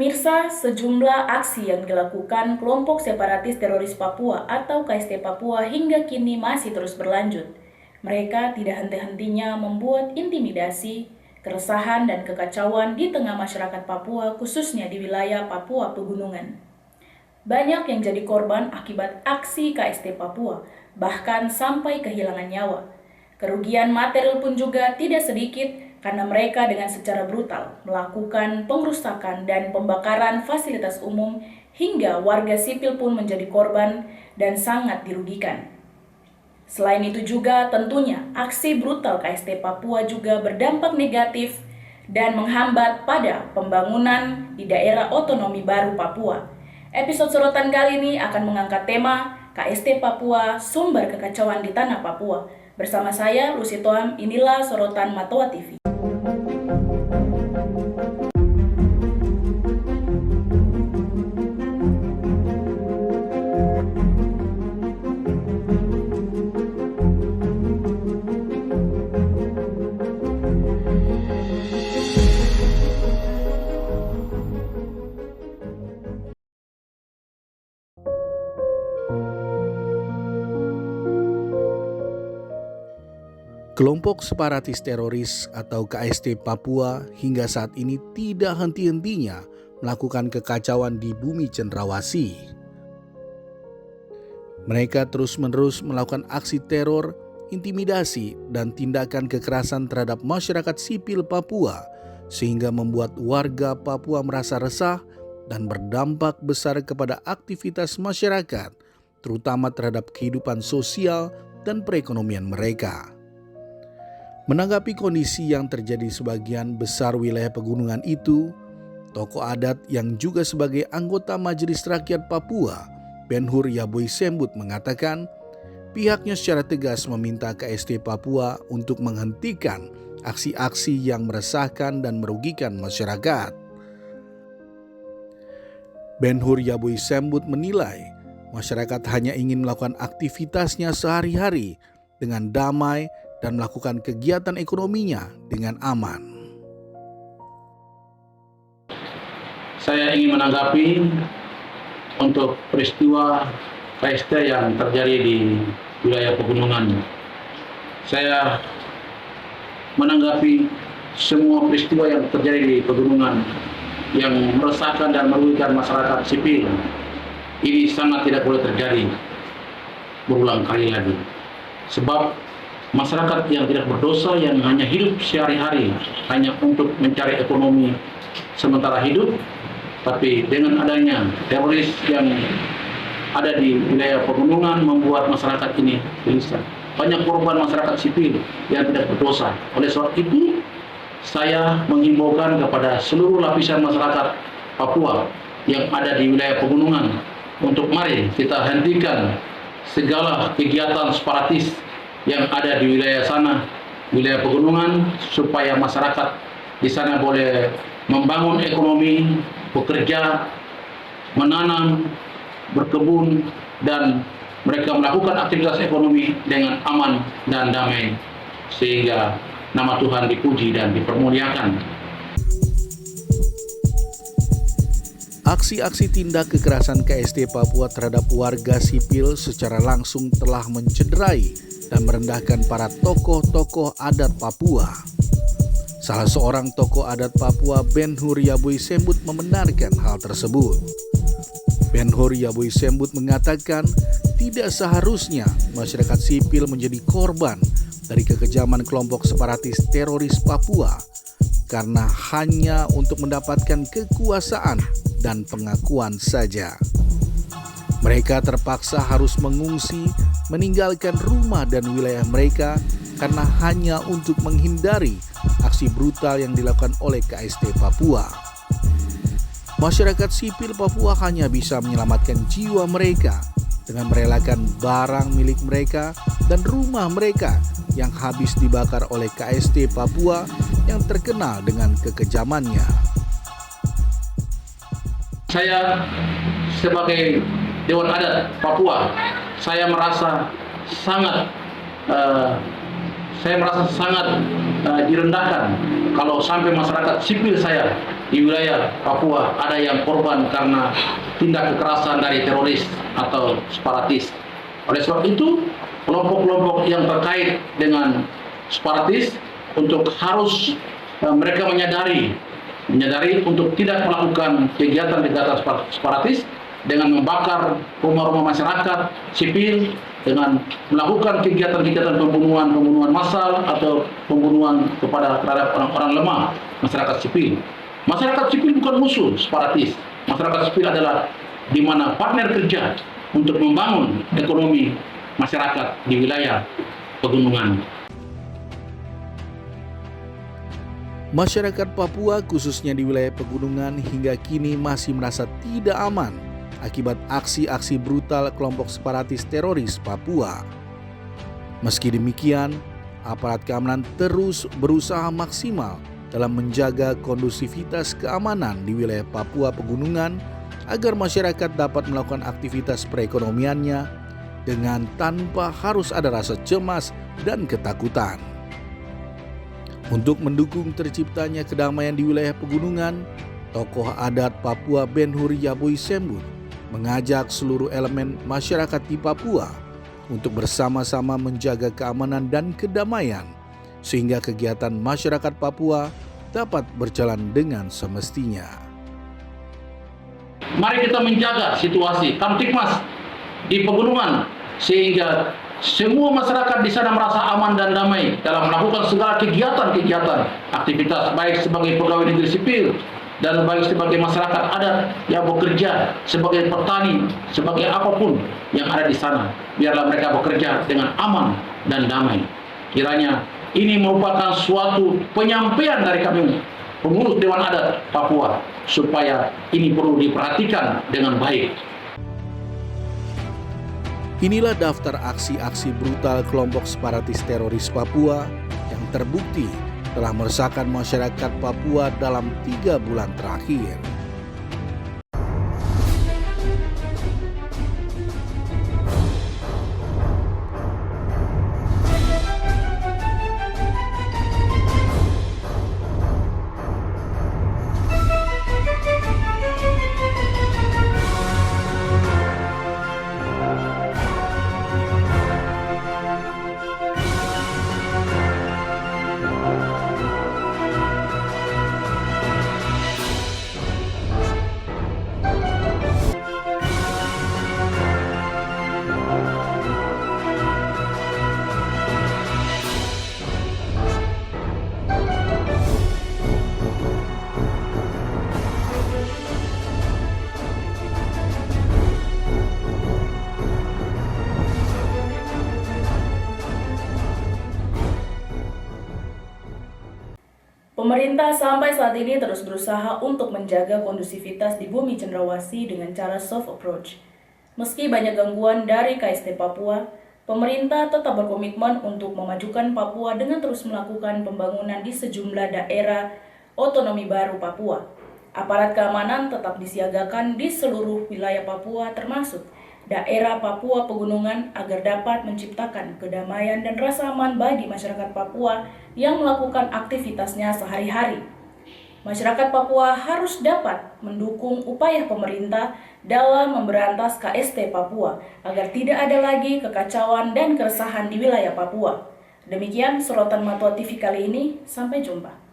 Pemirsa, sejumlah aksi yang dilakukan kelompok separatis teroris Papua atau KST Papua hingga kini masih terus berlanjut. Mereka tidak henti-hentinya membuat intimidasi, keresahan dan kekacauan di tengah masyarakat Papua, khususnya di wilayah Papua Pegunungan. Banyak yang jadi korban akibat aksi KST Papua, bahkan sampai kehilangan nyawa. Kerugian material pun juga tidak sedikit karena mereka dengan secara brutal melakukan pengrusakan dan pembakaran fasilitas umum hingga warga sipil pun menjadi korban dan sangat dirugikan. Selain itu juga tentunya aksi brutal KST Papua juga berdampak negatif dan menghambat pada pembangunan di daerah otonomi baru Papua. Episode sorotan kali ini akan mengangkat tema KST Papua, sumber kekacauan di tanah Papua. Bersama saya, Lucy Toam, inilah sorotan Matoa TV. Kelompok separatis teroris atau KST Papua hingga saat ini tidak henti-hentinya melakukan kekacauan di bumi Cendrawasih. Mereka terus-menerus melakukan aksi teror, intimidasi, dan tindakan kekerasan terhadap masyarakat sipil Papua sehingga membuat warga Papua merasa resah dan berdampak besar kepada aktivitas masyarakat, terutama terhadap kehidupan sosial dan perekonomian mereka. Menanggapi kondisi yang terjadi sebagian besar wilayah pegunungan itu, tokoh adat yang juga sebagai anggota Majelis Rakyat Papua, Ben-Hur Yaboi Sembut mengatakan pihaknya secara tegas meminta KST Papua untuk menghentikan aksi-aksi yang meresahkan dan merugikan masyarakat. Ben-Hur Yaboi Sembut menilai masyarakat hanya ingin melakukan aktivitasnya sehari-hari dengan damai dan melakukan kegiatan ekonominya dengan aman. Saya ingin menanggapi untuk peristiwa KST yang terjadi di wilayah pegunungan. Saya menanggapi semua peristiwa yang terjadi di pegunungan yang meresahkan dan merugikan masyarakat sipil. Ini sangat tidak boleh terjadi berulang kali lagi. Sebab masyarakat yang tidak berdosa, yang hanya hidup sehari-hari hanya untuk mencari ekonomi sementara hidup, tapi dengan adanya teroris yang ada di wilayah pegunungan membuat masyarakat ini gelisah. Banyak korban masyarakat sipil yang tidak berdosa. Oleh sebab itu, saya menghimbaukan kepada seluruh lapisan masyarakat Papua yang ada di wilayah pegunungan untuk mari kita hentikan segala kegiatan separatis yang ada di wilayah sana, wilayah pegunungan, supaya masyarakat di sana boleh membangun ekonomi, bekerja, menanam, berkebun, dan mereka melakukan aktivitas ekonomi dengan aman dan damai, sehingga nama Tuhan dipuji dan dipermuliakan. Aksi-aksi tindak kekerasan KST Papua terhadap warga sipil secara langsung telah mencederai dan merendahkan para tokoh-tokoh adat Papua. Salah seorang tokoh adat Papua, Ben-Hur Yaboi Sembut, membenarkan hal tersebut. Ben-Hur Yaboi Sembut mengatakan tidak seharusnya masyarakat sipil menjadi korban dari kekejaman kelompok separatis teroris Papua karena hanya untuk mendapatkan kekuasaan dan pengakuan saja. Mereka terpaksa harus mengungsi, meninggalkan rumah dan wilayah mereka karena hanya untuk menghindari aksi brutal yang dilakukan oleh KST Papua. Masyarakat sipil Papua hanya bisa menyelamatkan jiwa mereka dengan merelakan barang milik mereka dan rumah mereka yang habis dibakar oleh KST Papua yang terkenal dengan kekejamannya. Saya sebagai Dewan Adat Papua, saya merasa sangat direndahkan kalau sampai masyarakat sipil saya di wilayah Papua ada yang korban karena tindak kekerasan dari teroris atau separatis. Oleh sebab itu, kelompok-kelompok yang terkait dengan separatis untuk harus mereka menyadari untuk tidak melakukan kegiatan-kegiatan separatis dengan membakar rumah-rumah masyarakat sipil, dengan melakukan kegiatan-kegiatan pembunuhan massal atau pembunuhan terhadap orang-orang lemah, masyarakat sipil. Masyarakat sipil bukan musuh separatis. Masyarakat sipil adalah di mana partner kerja untuk membangun ekonomi masyarakat di wilayah pegunungan. Masyarakat Papua khususnya di wilayah pegunungan hingga kini masih merasa tidak aman akibat aksi-aksi brutal kelompok separatis teroris Papua. Meski demikian, aparat keamanan terus berusaha maksimal dalam menjaga kondusivitas keamanan di wilayah Papua pegunungan agar masyarakat dapat melakukan aktivitas perekonomiannya dengan tanpa harus ada rasa cemas dan ketakutan. Untuk mendukung terciptanya kedamaian di wilayah pegunungan, tokoh adat Papua Ben Hur Yaboi Sembut mengajak seluruh elemen masyarakat di Papua untuk bersama-sama menjaga keamanan dan kedamaian sehingga kegiatan masyarakat Papua dapat berjalan dengan semestinya. Mari kita menjaga situasi Kamtipmas di pegunungan sehingga semua masyarakat di sana merasa aman dan damai dalam melakukan segala kegiatan-kegiatan aktivitas, baik sebagai pegawai negeri sipil dan baik sebagai masyarakat adat yang bekerja sebagai petani, sebagai apapun yang ada di sana. Biarlah mereka bekerja dengan aman dan damai. Kiranya ini merupakan suatu penyampaian dari kami pengurus Dewan Adat Papua supaya ini perlu diperhatikan dengan baik. Inilah daftar aksi-aksi brutal kelompok separatis teroris Papua yang terbukti telah meresahkan masyarakat Papua dalam 3 bulan terakhir. Pemerintah sampai saat ini terus berusaha untuk menjaga kondusivitas di bumi Cendrawasih dengan cara soft approach. Meski banyak gangguan dari KST Papua, pemerintah tetap berkomitmen untuk memajukan Papua dengan terus melakukan pembangunan di sejumlah daerah otonomi baru Papua. Aparat keamanan tetap disiagakan di seluruh wilayah Papua termasuk daerah Papua Pegunungan agar dapat menciptakan kedamaian dan rasa aman bagi masyarakat Papua yang melakukan aktivitasnya sehari-hari. Masyarakat Papua harus dapat mendukung upaya pemerintah dalam memberantas KST Papua agar tidak ada lagi kekacauan dan keresahan di wilayah Papua. Demikian sorotan Matua TV kali ini, sampai jumpa.